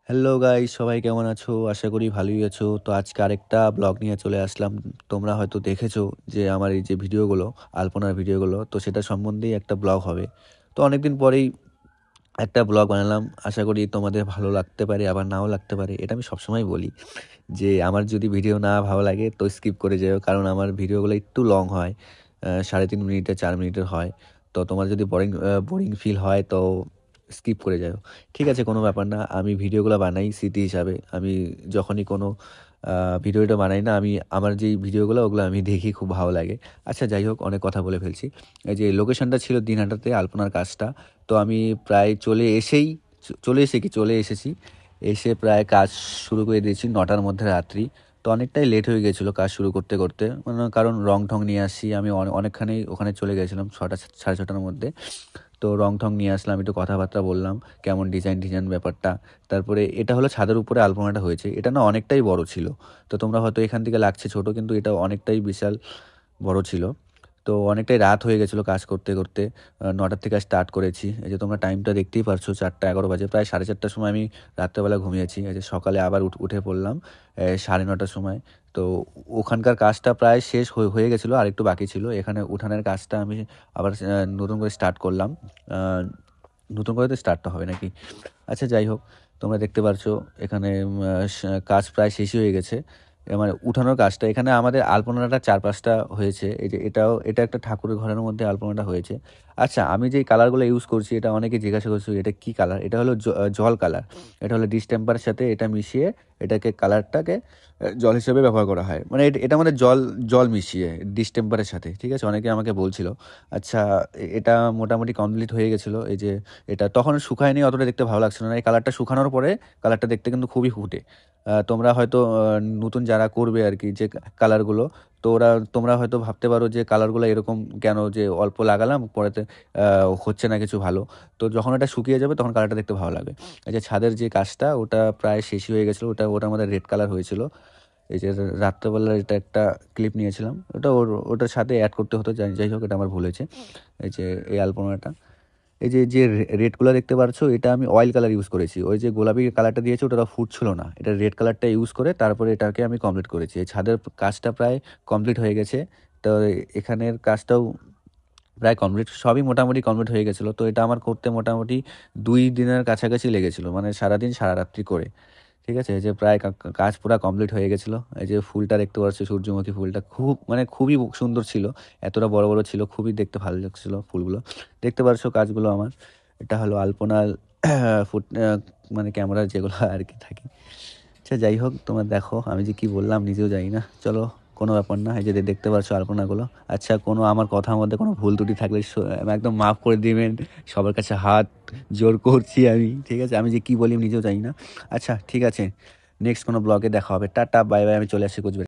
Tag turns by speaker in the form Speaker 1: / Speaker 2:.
Speaker 1: Hello guys, সবাই কেমন আছো? আশা করি ভালোই আছো। তো আজকে আরেকটা ব্লগ নিয়ে চলে আসলাম। তোমরা হয়তো দেখেছো যে আমার এই যে ভিডিওগুলো, আলপনার ভিডিওগুলো, তো সেটা সম্বন্ধেই একটা ব্লগ হবে। তো অনেকদিন পরেই একটা ব্লগ বানালাম। আশা করি তোমাদের ভালো লাগতে পারে, আবার নাও লাগতে পারে। এটা আমি সবসময় বলি যে আমার যদি ভিডিও না ভালো লাগে তো স্কিপ করে যেও, কারণ আমার ভিডিওগুলো একটু লং হয়। 3.5 মিনিটের 4 মিনিটের হয়। তো তোমার যদি বোরিং বোরিং ফিল হয় তো স্কিপ করে যাও। ঠিক আছে, কোনো ব্যাপার না। আমি ভিডিওগুলো বানাই স্মৃতি হিসাবে। আমি যখনই কোনো ভিডিওটা বানাই না, আমি আমার যেই ভিডিওগুলো ওগুলো আমি দেখি, খুব ভালো লাগে। আচ্ছা যাই হোক, অনেক কথা বলে ফেলছি। এই যে লোকেশনটা ছিল দিনহাটাতে, আলপনার কাজটা। তো আমি প্রায় চলে এসেছি। এসে প্রায় কাজ শুরু করে দিয়েছি 9টার মধ্যে রাত্রি। তো অনেকটাই লেট হয়ে গেছিলো কাজ শুরু করতে করতে, মানে কারণ রং ঠং নিয়ে আসি আমি। অনেকখানি ওখানে চলে গেছিলাম 6টা 6:30টার মধ্যে। তো রং ঠং নিয়ে আসলাম, একটু কথাবার্তা বললাম কেমন ডিজাইন ডিজাইন ব্যাপারটা। তারপরে এটা হলো ছাদের উপরে আলপনাটা হয়েছে, এটা না অনেকটাই বড় ছিল। তো তোমরা হয়তো এখান থেকে লাগছে ছোট, কিন্তু এটা অনেকটাই বিশাল বড় ছিল। তো অনেকটাই রাত হয়ে গেছিলো কাজ করতে করতে। 9টার থেকে স্টার্ট করেছি। এই যে তোমরা টাইমটা দেখতেই পারছো, 4টা 11 বাজে। প্রায় 4:30টার সময় আমি রাত্রেবেলা ঘুমিয়েছি। এই যে সকালে আবার উঠে পড়লাম 9:30টার সময়। তো ওখানকার কাজটা প্রায় শেষ হয়ে গেছিলো, আর একটু বাকি ছিল। এখানে উঠানের কাজটা আমি আবার নতুন করে স্টার্ট করলাম। আহ, নতুন করে তো স্টার্টটা হবে নাকি? আচ্ছা যাই হোক, তোমরা দেখতে পারছো এখানে কাজ প্রায় শেষই হয়ে গেছে। মানে উঠানোর কাজটা, এখানে আমাদের আলপনাটা 4-5টা হয়েছে। এই যে এটা একটা ঠাকুরের ঘরের মধ্যে আলপনাটা হয়েছে। আচ্ছা, আমি যেই কালারগুলো ইউজ করছি, এটা অনেকে জিজ্ঞাসা করছে এটা কি কালার। এটা হলো জল কালার। এটা হলো ডিস্টেম্পারের সাথে এটা মিশিয়ে এটাকে কালারটাকে জল হিসেবে ব্যবহার করা হয়। মানে এটা মানে জল জল মিশিয়ে ডিস্টেম্পারের সাথে। ঠিক আছে, অনেকে আমাকে বলছিল। আচ্ছা, এটা মোটামুটি কমপ্লিট হয়ে গেছিলো। এই যে এটা তখন শুকায়নি, অতটা দেখতে ভালো লাগছিল না। এই কালারটা শুকানোর পরে কালারটা দেখতে কিন্তু খুবই ফুটে। তোমরা হয়তো নতুন যারা করবে আর কি, যে কালারগুলো, তো তোমরা হয়তো ভাবতে পারো যে কালারগুলো এরকম কেন, যে অল্প লাগালাম পরেতে হচ্ছে না কিছু ভালো। তো যখন এটা শুকিয়ে যাবে তখন কালারটা দেখতে ভালো লাগে। এই যে ছাদের যে কাজটা, ওটা প্রায় শেষই হয়ে গেছিলো। ওটা আমাদের রেড কালার হয়েছিল। এই যে রাত্রেবেলা এটা একটা ক্লিপ নিয়েছিলাম, ওটার সাথে অ্যাড করতে হতো। যাই হোক, এটা আমার ভুল হয়েছে। এই যে এই আলপনাটা, এই যে যে রেডগুলো দেখতে পাচ্ছো, এটা আমি অয়েল কালার ইউজ করেছি। ওই যে গোলাপি কালারটা দিয়েছে ওটা ফুটছিল না, এটা রেড কালারটা ইউজ করে তারপরে এটাকে আমি কমপ্লিট করেছি। এই ছাদের কাজটা প্রায় কমপ্লিট হয়ে গেছে। তো এখানের কাজটাও প্রায় কমপ্লিট, সবই মোটামুটি কমপ্লিট হয়ে গেছিলো। তো এটা আমার করতে মোটামুটি 2 দিনের কাছাকাছি লেগেছিলো, মানে সারাদিন সারা রাত্রি করে। ঠিক আছে, এই যে প্রায় কাজ পুরো কমপ্লিট হয়ে গেছিলো। এই যে ফুলটা দেখতে পাচ্ছ, সূর্যমুখী ফুলটা মানে খুবই সুন্দর ছিল। এতটা বড় বড় ছিল, খুবই দেখতে ভালো লাগছিল ফুলগুলো। দেখতে পাচ্ছ কাজগুলো আমার। এটা হলো আলপনার ফুট মানে ক্যামেরার যেগুলো আর কি থাকে। আচ্ছা যাই হোক, তোমরা দেখো আমি যে কি বললাম নিজেও জানি না। চলো, কোনো ব্যাপার না। এই যে দেখতে পাচ্ছ আলপনাগুলো। আচ্ছা, কোনো আমার কথার মধ্যে কোনো ভুল ত্রুটি থাকলে একদম মাফ করে দিবেন। সবার কাছে হাত জোর করছি আমি। ঠিক আছে, আমি যে কি বলি নিজেও জানি না। আচ্ছা ঠিক আছে, নেক্সট কোনো ব্লগে দেখা হবে। টাটা বাই বাই, আমি চলে আসছি কুচবিহার।